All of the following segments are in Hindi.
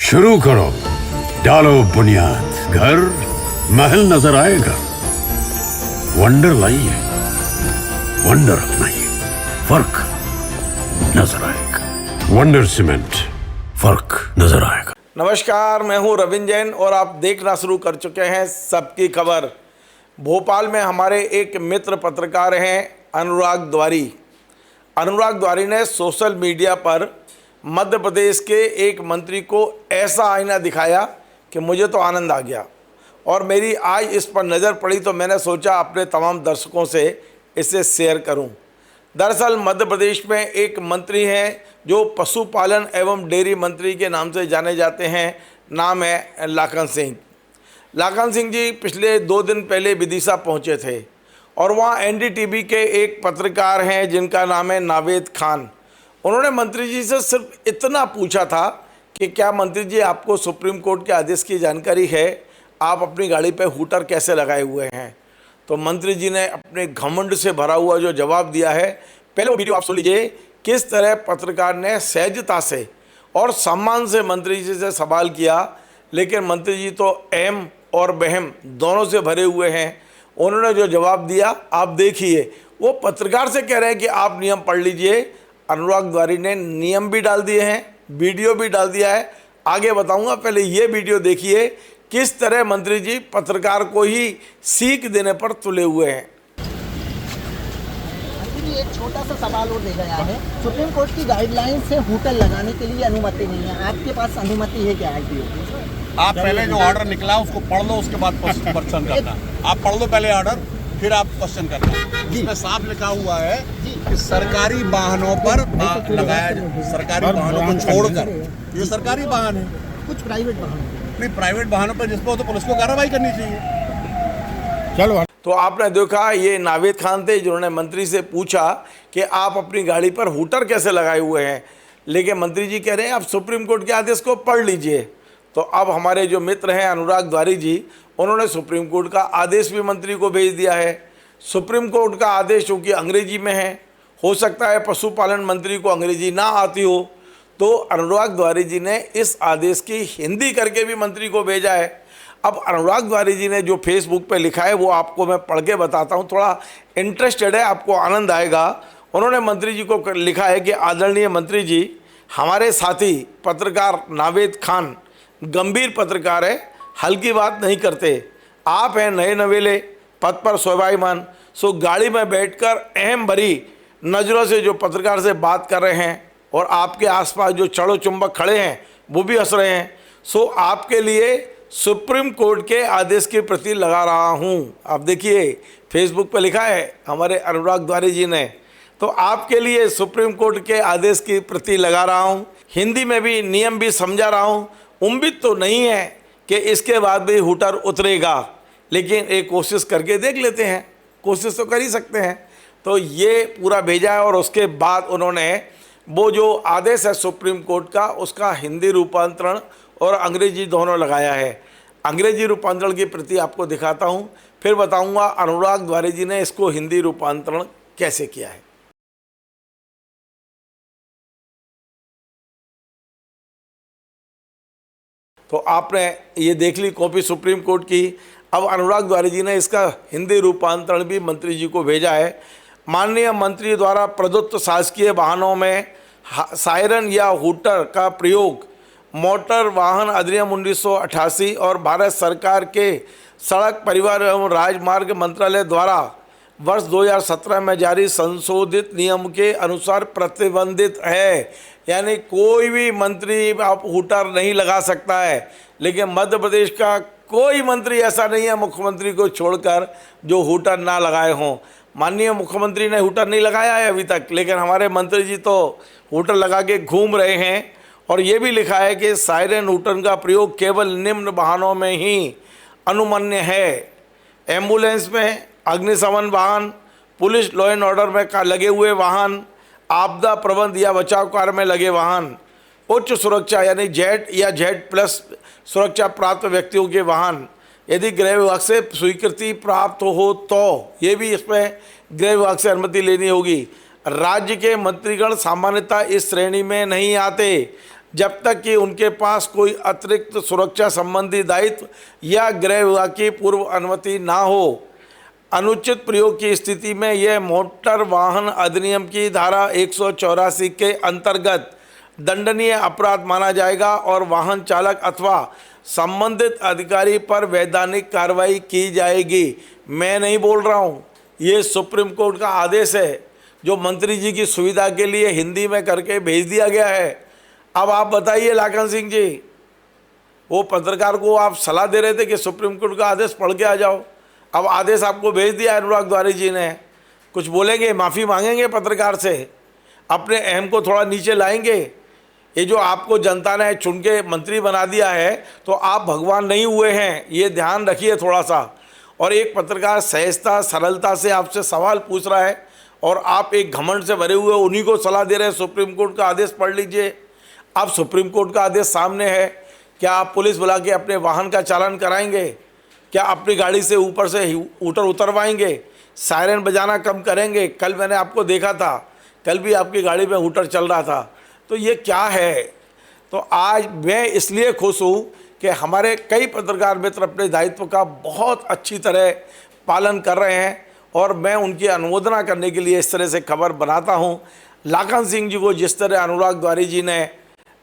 शुरू करो, डालो बुनियाद, घर महल नजर आएगा। वंडर लाइए, वंडर अपनाइए, फर्क नजर आएगा। वंडर सीमेंट, फर्क नजर आएगा। नमस्कार, मैं हूं रविंद्र जैन और आप देखना शुरू कर चुके हैं सबकी खबर। भोपाल में हमारे एक मित्र पत्रकार हैं अनुराग द्वारी। अनुराग द्वारी ने सोशल मीडिया पर मध्य प्रदेश के एक मंत्री को ऐसा आईना दिखाया कि मुझे तो आनंद आ गया और मेरी आज इस पर नज़र पड़ी तो मैंने सोचा अपने तमाम दर्शकों से इसे शेयर करूं। दरअसल मध्य प्रदेश में एक मंत्री हैं जो पशुपालन एवं डेयरी मंत्री के नाम से जाने जाते हैं। नाम है लाखन सिंह। लाखन सिंह जी पिछले 2 दिन पहले विदिशा पहुंचे थे और वहां एनडीटीवी के एक पत्रकार हैं जिनका नाम है नावेद खान। उन्होंने मंत्री जी से सिर्फ इतना पूछा था कि क्या मंत्री जी आपको सुप्रीम कोर्ट के आदेश की जानकारी है, आप अपनी गाड़ी पे हूटर कैसे लगाए हुए हैं। तो मंत्री जी ने अपने घमंड से भरा हुआ जो जवाब दिया है, पहले वो वीडियो आप सुन लीजिए। किस तरह पत्रकार ने सहजता से और सम्मान से मंत्री जी से सवाल किया, लेकिन मंत्री जी तो अहम और बहम दोनों से भरे हुए हैं। उन्होंने जो जवाब दिया आप देखिए। वो पत्रकार से कह रहे हैं कि आप नियम पढ़ लीजिए। अनुराग द्वारी ने नियम भी डाल दिए हैं, वीडियो भी डाल दिया है, आगे बताऊंगा। पहले ये वीडियो देखिए किस तरह मंत्री जी पत्रकार को ही सीख देने पर तुले हुए हैं। एक छोटा सा सवाल और दे गया है, सुप्रीम कोर्ट की गाइडलाइन से होटल लगाने के लिए अनुमति नहीं है, आपके पास अनुमति है क्या? आप पहले जो ऑर्डर निकला उसको पढ़ लो, उसके बाद क्वेश्चन करना। आप पढ़ लो पहले ऑर्डर, फिर आप क्वेश्चन करना। इसमें साफ लिखा हुआ है कि सरकारी वाहनों पर लगाया, सरकारी वाहनों को छोड़कर, ये सरकारी वाहन है। कुछ प्राइवेट वाहन नहीं, प्राइवेट वाहनों पर जिस पर तो पुलिस को कार्रवाई करनी चाहिए। चलो। तो आपने देखा ये नावेद खान थे जिन्होंने मंत्री से पूछा कि आप अपनी गाड़ी पर हूटर कैसे लगाए हुए हैं, लेकिन मंत्री जी कह रहे हैं आप सुप्रीम कोर्ट के आदेश को पढ़ लीजिए। तो अब हमारे जो मित्र हैं अनुराग द्वारी जी, उन्होंने सुप्रीम कोर्ट का आदेश भी मंत्री को भेज दिया है। सुप्रीम कोर्ट का आदेश जो कि अंग्रेजी में है, हो सकता है पशुपालन मंत्री को अंग्रेजी ना आती हो, तो अनुराग द्वारी जी ने इस आदेश की हिंदी करके भी मंत्री को भेजा है। अब अनुराग द्वारी जी ने जो फेसबुक पे लिखा है वो आपको मैं पढ़ के बताता हूँ, थोड़ा इंटरेस्टेड है, आपको आनंद आएगा। उन्होंने मंत्री जी को लिखा है कि आदरणीय मंत्री जी, हमारे साथी पत्रकार नावेद खान गंभीर पत्रकार है, हल्की बात नहीं करते। आप हैं नए नवेले, पद पर स्वाभिमान, सो गाड़ी में बैठकर अहम भरी नज़रों से जो पत्रकार से बात कर रहे हैं और आपके आसपास जो चढ़ो चुंबक खड़े हैं वो भी हंस रहे हैं। सो आपके लिए सुप्रीम कोर्ट के आदेश की प्रति लगा रहा हूँ। आप देखिए फेसबुक पर लिखा है हमारे अनुराग द्वारी जी ने, तो आपके लिए सुप्रीम कोर्ट के आदेश की प्रति लगा रहा हूँ, हिंदी में भी नियम भी समझा रहा हूँ। उम्मीद तो नहीं है कि इसके बाद भी हूटर उतरेगा, लेकिन एक कोशिश करके देख लेते हैं, कोशिश तो कर ही सकते हैं। तो ये पूरा भेजा है और उसके बाद उन्होंने वो जो आदेश है सुप्रीम कोर्ट का, उसका हिंदी रूपांतरण और अंग्रेजी दोनों लगाया है। अंग्रेजी रूपांतरण की प्रति आपको दिखाता हूँ, फिर बताऊँगा अनुराग द्वारी जी ने इसको हिंदी रूपांतरण कैसे किया है। तो आपने ये देख ली कॉपी सुप्रीम कोर्ट की। अब अनुराग द्वारी जी ने इसका हिंदी रूपांतरण भी मंत्री जी को भेजा है। माननीय मंत्री द्वारा प्रदत्त शासकीय वाहनों में सायरन या हूटर का प्रयोग मोटर वाहन अधिनियम 1988 और भारत सरकार के सड़क परिवहन एवं राजमार्ग मंत्रालय द्वारा वर्ष 2017 में जारी संशोधित नियम के अनुसार प्रतिबंधित है। यानी कोई भी मंत्री आप हूटर नहीं लगा सकता है, लेकिन मध्य प्रदेश का कोई मंत्री ऐसा नहीं है मुख्यमंत्री को छोड़कर जो हूटर ना लगाए हों। माननीय मुख्यमंत्री ने हूटर नहीं लगाया है अभी तक, लेकिन हमारे मंत्री जी तो हूटर लगा के घूम रहे हैं। और ये भी लिखा है कि सायरन हूटर का प्रयोग केवल निम्न वाहनों में ही अनुमन्य है: एम्बुलेंस में, अग्निशमन वाहन, पुलिस लॉ एंड ऑर्डर में लगे हुए वाहन, आपदा प्रबंध या बचाव कार्य में लगे वाहन, उच्च सुरक्षा यानी जेड या जेड प्लस सुरक्षा प्राप्त व्यक्तियों के वाहन, यदि गृह विभाग से स्वीकृति प्राप्त हो तो ये भी इसमें गृह विभाग से अनुमति लेनी होगी। राज्य के मंत्रीगण सामान्यतः इस श्रेणी में नहीं आते। जब तक कि उनके पास कोई अतिरिक्त सुरक्षा संबंधी दायित्व या गृह विभाग की पूर्व अनुमति ना हो। अनुचित प्रयोग की स्थिति में यह मोटर वाहन अधिनियम की धारा 184 के अंतर्गत दंडनीय अपराध माना जाएगा और वाहन चालक अथवा संबंधित अधिकारी पर वैधानिक कार्रवाई की जाएगी। मैं नहीं बोल रहा हूँ, ये सुप्रीम कोर्ट का आदेश है जो मंत्री जी की सुविधा के लिए हिंदी में करके भेज दिया गया है। अब आप बताइए लाखन सिंह जी, वो पत्रकार को आप सलाह दे रहे थे कि सुप्रीम कोर्ट का आदेश पढ़ के आ जाओ, अब आदेश आपको भेज दिया अनुराग द्वारी जी ने। कुछ बोलेंगे, माफ़ी मांगेंगे पत्रकार से, अपने अहम को थोड़ा नीचे लाएंगे। ये जो आपको जनता ने चुन के मंत्री बना दिया है तो आप भगवान नहीं हुए हैं, ये ध्यान रखिए थोड़ा सा। और एक पत्रकार सहजता सरलता से आपसे सवाल पूछ रहा है और आप एक घमंड से भरे हुए उन्हीं को सलाह दे रहे हैं सुप्रीम कोर्ट का आदेश पढ़ लीजिए। अब सुप्रीम कोर्ट का आदेश सामने है, क्या आप पुलिस बुला के अपने वाहन का चालान कराएंगे? क्या अपनी गाड़ी से ऊपर से हूटर उतरवाएंगे? सायरन बजाना कम करेंगे? कल मैंने आपको देखा था, कल भी आपकी गाड़ी में हूटर चल रहा था। तो ये क्या है? तो आज मैं इसलिए खुश हूँ कि हमारे कई पत्रकार मित्र अपने दायित्व का बहुत अच्छी तरह पालन कर रहे हैं और मैं उनकी अनुमोदना करने के लिए इस तरह से खबर बनाता हूँ। लाखन सिंह जी को जिस तरह अनुराग द्वारी जी ने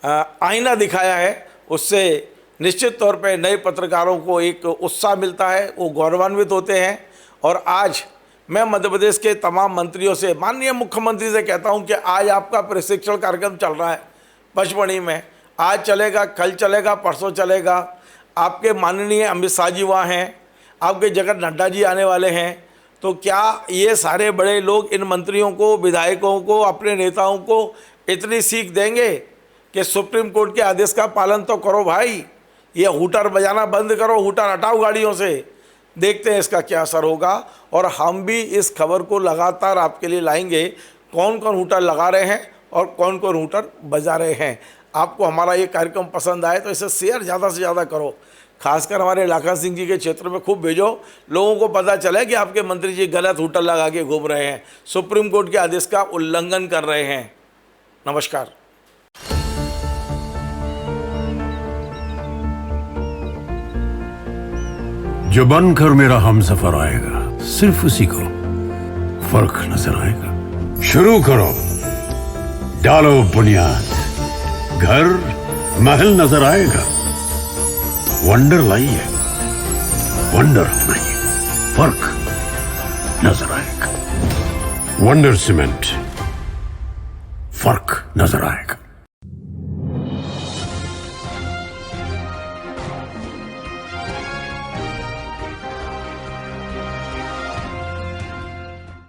आईना दिखाया है, उससे निश्चित तौर पे नए पत्रकारों को एक उत्साह मिलता है, वो गौरवान्वित होते हैं। और आज मैं मध्य प्रदेश के तमाम मंत्रियों से, माननीय मुख्यमंत्री से कहता हूं कि आज आपका प्रशिक्षण कार्यक्रम चल रहा है पचमढ़ी में, आज चलेगा, कल चलेगा, परसों चलेगा। आपके माननीय अमित शाह जी वहाँ हैं, आपके जगत नड्डा जी आने वाले हैं। तो क्या ये सारे बड़े लोग इन मंत्रियों को, विधायकों को, अपने नेताओं को इतनी सीख देंगे कि सुप्रीम कोर्ट के आदेश का पालन तो करो भाई, ये हूटर बजाना बंद करो, हूटर हटाओ गाड़ियों से। देखते हैं इसका क्या असर होगा और हम भी इस खबर को लगातार आपके लिए लाएंगे, कौन कौन हूटर लगा रहे हैं और कौन कौन हूटर बजा रहे हैं। आपको हमारा ये कार्यक्रम पसंद आए तो इसे शेयर ज़्यादा से ज़्यादा करो, खासकर हमारे लाखन सिंह जी के क्षेत्र में खूब भेजो, लोगों को पता चले कि आपके मंत्री जी गलत हूटर लगा के घूम रहे हैं, सुप्रीम कोर्ट के आदेश का उल्लंघन कर रहे हैं। नमस्कार। जो बनकर मेरा हमसफर आएगा, सिर्फ उसी को फर्क नजर आएगा। शुरू करो, डालो बुनियाद, घर महल नजर आएगा। वंडर लाइए, वंडर अपनाइए, फर्क नजर आएगा। वंडर सीमेंट, फर्क नजर आएगा।